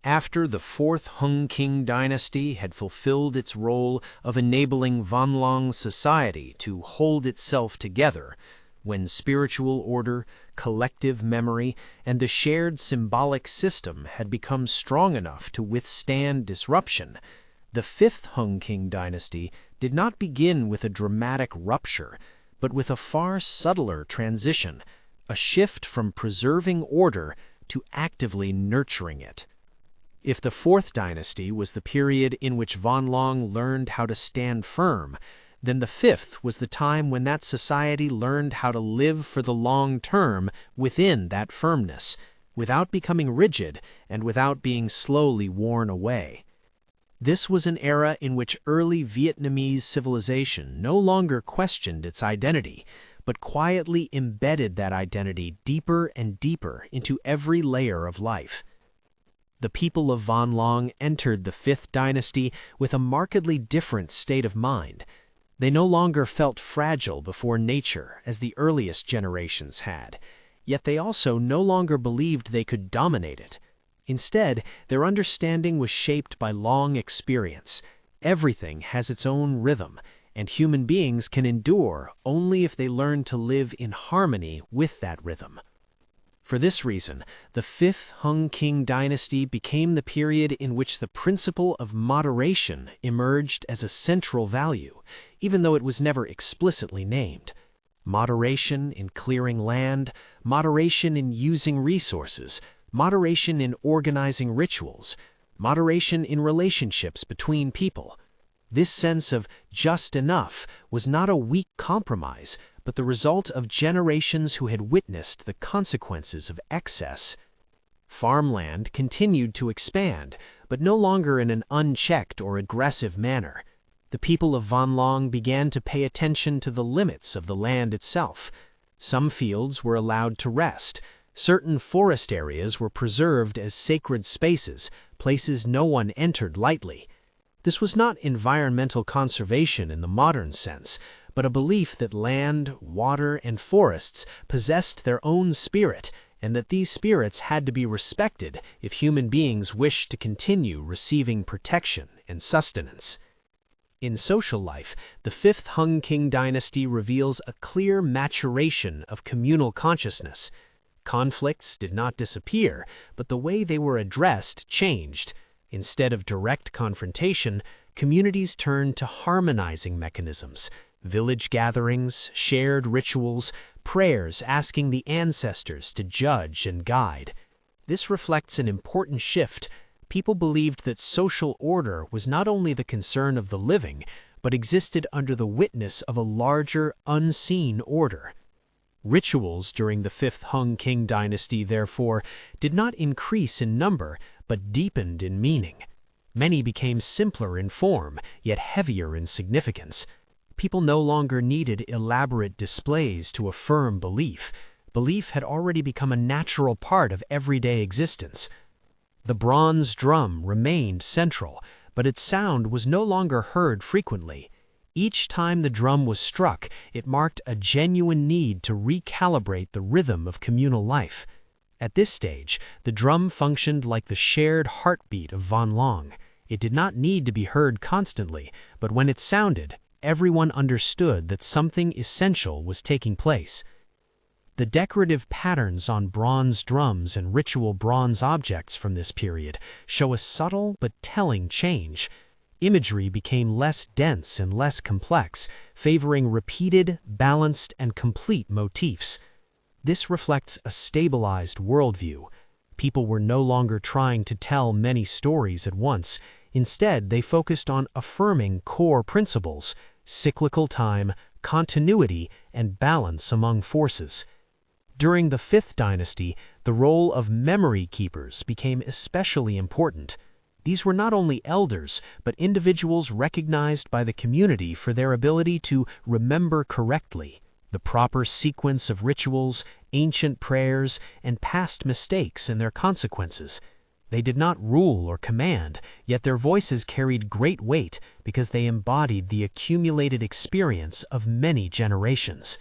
After the fourth Hung King dynasty had fulfilled its role of enabling Vanlong society to hold itself together, when spiritual order, collective memory, and the shared symbolic system had become strong enough to withstand disruption, the fifth Hung King dynasty did not begin with a dramatic rupture, but with a far subtler transition, a shift from preserving order to actively nurturing it. If the fourth dynasty was the period in which Vanlong learned how to stand firm, then the fifth was the time when that society learned how to live for the long term within that firmness, without becoming rigid and without being slowly worn away. This was an era in which early Vietnamese civilization no longer questioned its identity, but quietly embedded that identity deeper and deeper into every layer of life. The people of Vanlong entered the fifth dynasty with a markedly different state of mind. They no longer felt fragile before nature as the earliest generations had, yet they also no longer believed they could dominate it. Instead, their understanding was shaped by long experience. Everything has its own rhythm, and human beings can endure only if they learn to live in harmony with that rhythm. For this reason, the fifth Hung King dynasty became the period in which the principle of moderation emerged as a central value, even though it was never explicitly named. Moderation in clearing land, moderation in using resources, moderation in organizing rituals, moderation in relationships between people. This sense of just enough was not a weak compromise, but the result of generations who had witnessed the consequences of excess. Farmland continued to expand, but no longer in an unchecked or aggressive manner. The people of Vanlong began to pay attention to the limits of the land itself. Some fields were allowed to rest. Certain forest areas were preserved as sacred spaces, places no one entered lightly. This was not environmental conservation in the modern sense, but a belief that land, water, and forests possessed their own spirit, and that these spirits had to be respected if human beings wished to continue receiving protection and sustenance. In social life, the fifth Hung King dynasty reveals a clear maturation of communal consciousness. Conflicts did not disappear, but the way they were addressed changed. Instead of direct confrontation, communities turned to harmonizing mechanisms. Village gatherings, shared rituals, prayers asking the ancestors to judge and guide. This reflects an important shift. People believed that social order was not only the concern of the living, but existed under the witness of a larger, unseen order. Rituals during the fifth Hung King dynasty, therefore, did not increase in number, but deepened in meaning. Many became simpler in form, yet heavier in significance. People no longer needed elaborate displays to affirm belief. Belief had already become a natural part of everyday existence. The bronze drum remained central, but its sound was no longer heard frequently. Each time the drum was struck, it marked a genuine need to recalibrate the rhythm of communal life. At this stage, the drum functioned like the shared heartbeat of Vanlong. It did not need to be heard constantly, but when it sounded, everyone understood that something essential was taking place. The decorative patterns on bronze drums and ritual bronze objects from this period show a subtle but telling change. Imagery became less dense and less complex, favoring repeated, balanced, and complete motifs. This reflects a stabilized worldview. People were no longer trying to tell many stories at once. Instead, they focused on affirming core principles: cyclical time, continuity, and balance among forces. During the fifth dynasty, the role of memory keepers became especially important. These were not only elders, but individuals recognized by the community for their ability to remember correctly. The proper sequence of rituals, ancient prayers, and past mistakes and their consequences. They did not rule or command, yet their voices carried great weight because they embodied the accumulated experience of many generations.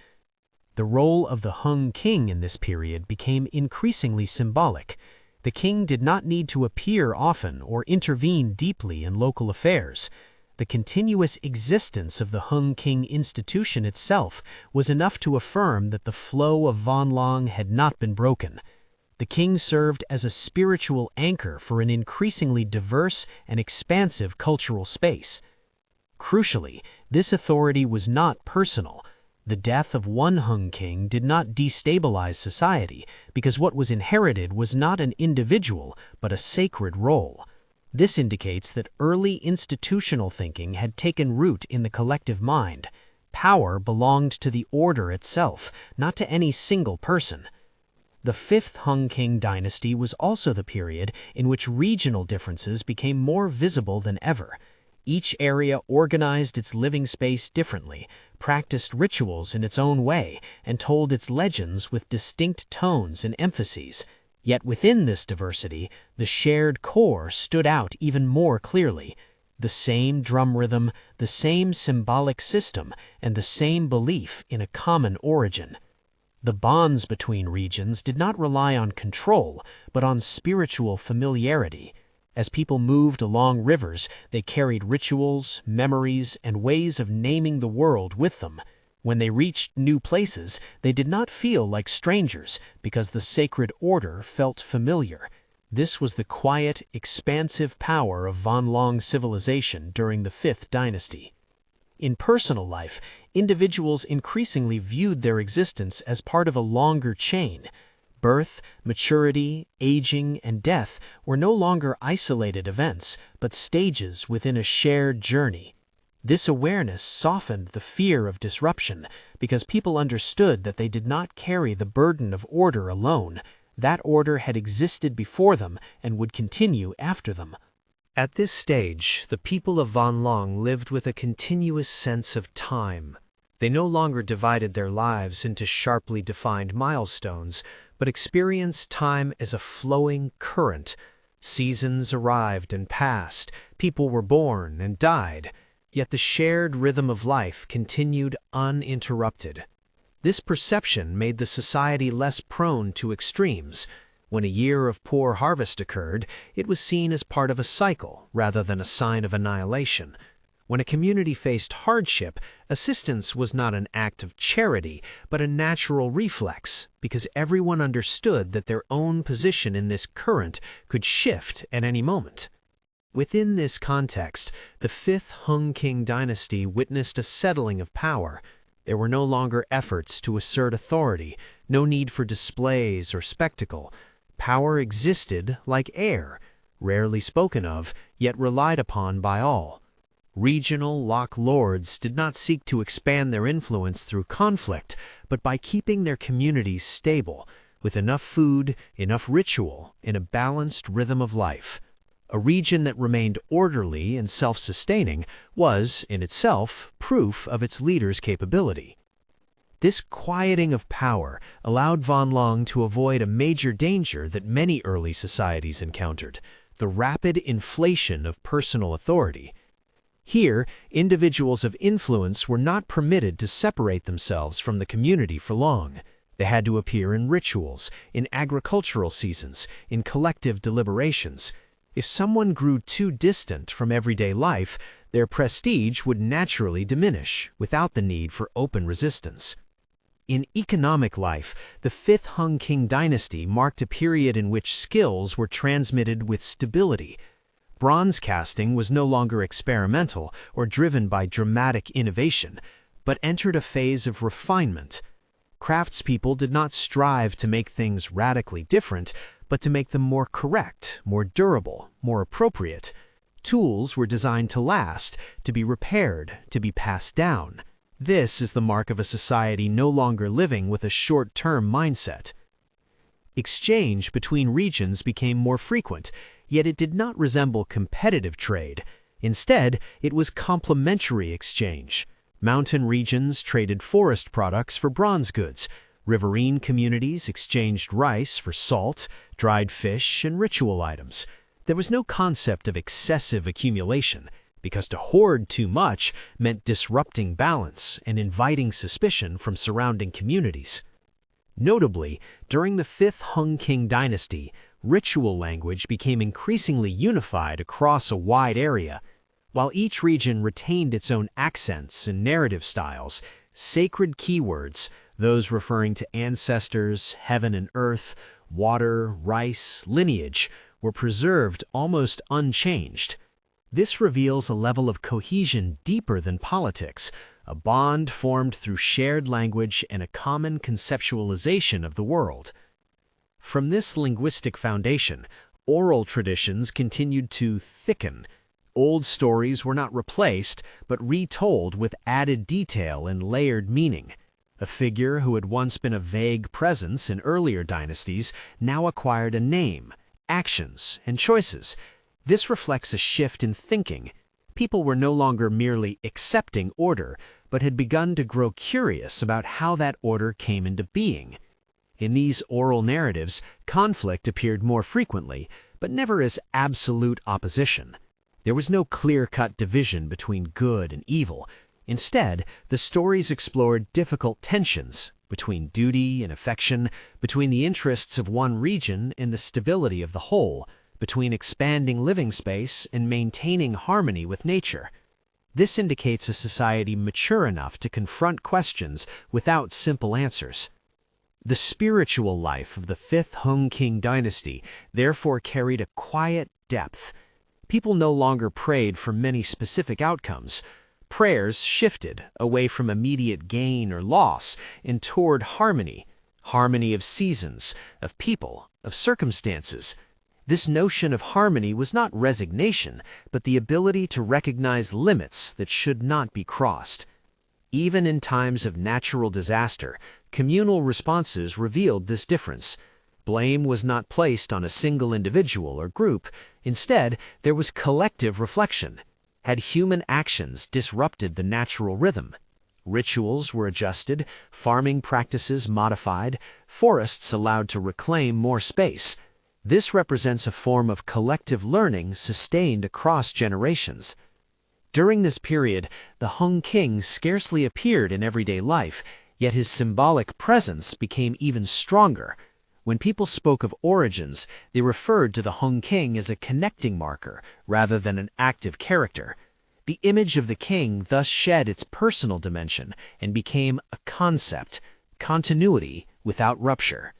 The role of the Hung King in this period became increasingly symbolic. The king did not need to appear often or intervene deeply in local affairs. The continuous existence of the Hung King institution itself was enough to affirm that the flow of Vanlong had not been broken. The king served as a spiritual anchor for an increasingly diverse and expansive cultural space. Crucially, this authority was not personal. The death of one Hung King did not destabilize society because what was inherited was not an individual but a sacred role. This indicates that early institutional thinking had taken root in the collective mind. Power belonged to the order itself, not to any single person. The fifth Hung King dynasty was also the period in which regional differences became more visible than ever. Each area organized its living space differently, practiced rituals in its own way, and told its legends with distinct tones and emphases. Yet within this diversity, the shared core stood out even more clearly. The same drum rhythm, the same symbolic system, and the same belief in a common origin. The bonds between regions did not rely on control, but on spiritual familiarity. As people moved along rivers, they carried rituals, memories, and ways of naming the world with them. When they reached new places, they did not feel like strangers because the sacred order felt familiar. This was the quiet, expansive power of Vanlong civilization during the Fifth Dynasty. In personal life, individuals increasingly viewed their existence as part of a longer chain. Birth, maturity, aging, and death were no longer isolated events, but stages within a shared journey. This awareness softened the fear of disruption because people understood that they did not carry the burden of order alone. That order had existed before them and would continue after them. At this stage, the people of Vanlong lived with a continuous sense of time. They no longer divided their lives into sharply defined milestones, but experienced time as a flowing current. Seasons arrived and passed, people were born and died, yet the shared rhythm of life continued uninterrupted. This perception made the society less prone to extremes. When a year of poor harvest occurred, it was seen as part of a cycle rather than a sign of annihilation. When a community faced hardship, assistance was not an act of charity, but a natural reflex, because everyone understood that their own position in this current could shift at any moment. Within this context, the Fifth Hung King dynasty witnessed a settling of power. There were no longer efforts to assert authority, no need for displays or spectacle. Power existed like air, rarely spoken of, yet relied upon by all. Regional loch lords did not seek to expand their influence through conflict, but by keeping their communities stable, with enough food, enough ritual, and a balanced rhythm of life. A region that remained orderly and self-sustaining was, in itself, proof of its leaders' capability. This quieting of power allowed Vanlong to avoid a major danger that many early societies encountered, the rapid inflation of personal authority. Here, individuals of influence were not permitted to separate themselves from the community for long. They had to appear in rituals, in agricultural seasons, in collective deliberations. If someone grew too distant from everyday life, their prestige would naturally diminish without the need for open resistance. In economic life, the Fifth Hung King dynasty marked a period in which skills were transmitted with stability. Bronze casting was no longer experimental or driven by dramatic innovation, but entered a phase of refinement. Craftspeople did not strive to make things radically different, but to make them more correct, more durable, more appropriate. Tools were designed to last, to be repaired, to be passed down. This is the mark of a society no longer living with a short-term mindset. Exchange between regions became more frequent, yet it did not resemble competitive trade. Instead, it was complementary exchange. Mountain regions traded forest products for bronze goods. Riverine communities exchanged rice for salt, dried fish, and ritual items. There was no concept of excessive accumulation, because to hoard too much meant disrupting balance and inviting suspicion from surrounding communities. Notably, during the Fifth Hung King dynasty, ritual language became increasingly unified across a wide area. While each region retained its own accents and narrative styles, sacred keywords, those referring to ancestors, heaven and earth, water, rice, lineage, were preserved almost unchanged. This reveals a level of cohesion deeper than politics, a bond formed through shared language and a common conceptualization of the world. From this linguistic foundation, oral traditions continued to thicken. Old stories were not replaced, but retold with added detail and layered meaning. A figure who had once been a vague presence in earlier dynasties now acquired a name, actions, and choices. This reflects a shift in thinking. People were no longer merely accepting order, but had begun to grow curious about how that order came into being. In these oral narratives, conflict appeared more frequently, but never as absolute opposition. There was no clear-cut division between good and evil. Instead, the stories explored difficult tensions between duty and affection, between the interests of one region and the stability of the whole, between expanding living space and maintaining harmony with nature. This indicates a society mature enough to confront questions without simple answers. The spiritual life of the fifth Hung King dynasty therefore carried a quiet depth. People no longer prayed for many specific outcomes. Prayers shifted away from immediate gain or loss and toward harmony, harmony of seasons, of people, of circumstances. This notion of harmony was not resignation, but the ability to recognize limits that should not be crossed. Even in times of natural disaster, communal responses revealed this difference. Blame was not placed on a single individual or group. Instead, there was collective reflection. Had human actions disrupted the natural rhythm? Rituals were adjusted, farming practices modified, forests allowed to reclaim more space. This represents a form of collective learning sustained across generations. During this period, the Hung King scarcely appeared in everyday life, yet his symbolic presence became even stronger. When people spoke of origins, they referred to the Hung King as a connecting marker rather than an active character. The image of the king thus shed its personal dimension and became a concept, continuity without rupture.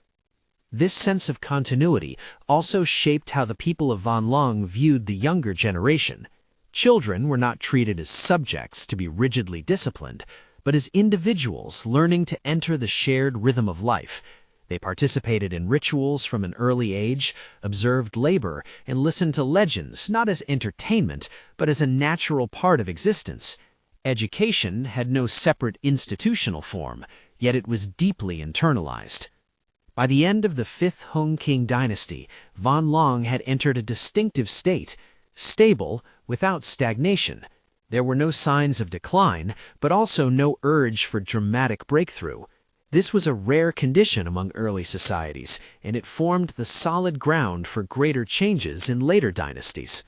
This sense of continuity also shaped how the people of Vanlong viewed the younger generation. Children were not treated as subjects to be rigidly disciplined, but as individuals learning to enter the shared rhythm of life. They participated in rituals from an early age, observed labor, and listened to legends not as entertainment, but as a natural part of existence. Education had no separate institutional form, yet it was deeply internalized. By the end of the fifth Hung King dynasty, Vanlong had entered a distinctive state, stable without stagnation. There were no signs of decline, but also no urge for dramatic breakthrough. This was a rare condition among early societies, and it formed the solid ground for greater changes in later dynasties.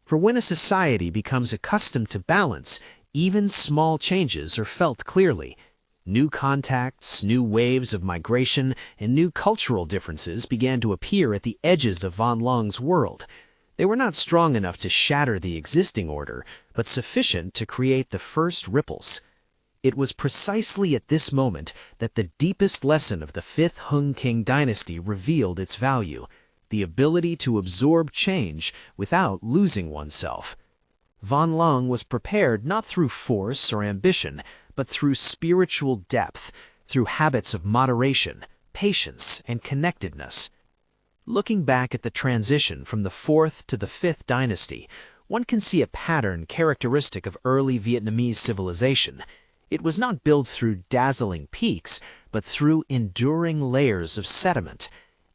For when a society becomes accustomed to balance, even small changes are felt clearly. New contacts, new waves of migration, and new cultural differences began to appear at the edges of Vanlong's world. They were not strong enough to shatter the existing order, but sufficient to create the first ripples. It was precisely at this moment that the deepest lesson of the fifth Hung King dynasty revealed its value, the ability to absorb change without losing oneself. Vanlong was prepared not through force or ambition, but through spiritual depth, through habits of moderation, patience, and connectedness. Looking back at the transition from the fourth to the fifth dynasty, one can see a pattern characteristic of early Vietnamese civilization. It was not built through dazzling peaks, but through enduring layers of sediment.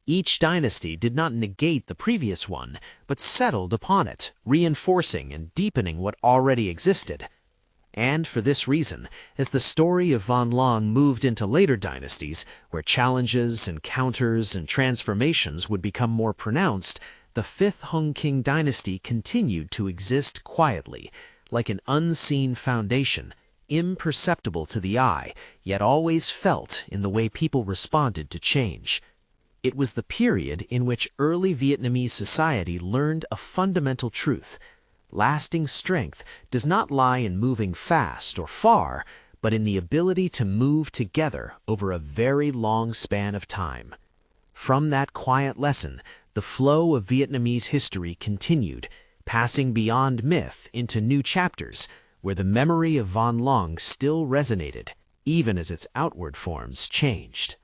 Each dynasty did not negate the previous one, but settled upon it, reinforcing and deepening what already existed. And for this reason, as the story of Vanlong moved into later dynasties, where challenges, encounters, and transformations would become more pronounced, the fifth Hung King dynasty continued to exist quietly, like an unseen foundation, imperceptible to the eye, yet always felt in the way people responded to change. It was the period in which early Vietnamese society learned a fundamental truth. Lasting strength does not lie in moving fast or far, but in the ability to move together over a very long span of time. From that quiet lesson, the flow of Vietnamese history continued, passing beyond myth into new chapters, where the memory of Van Long still resonated, even as its outward forms changed.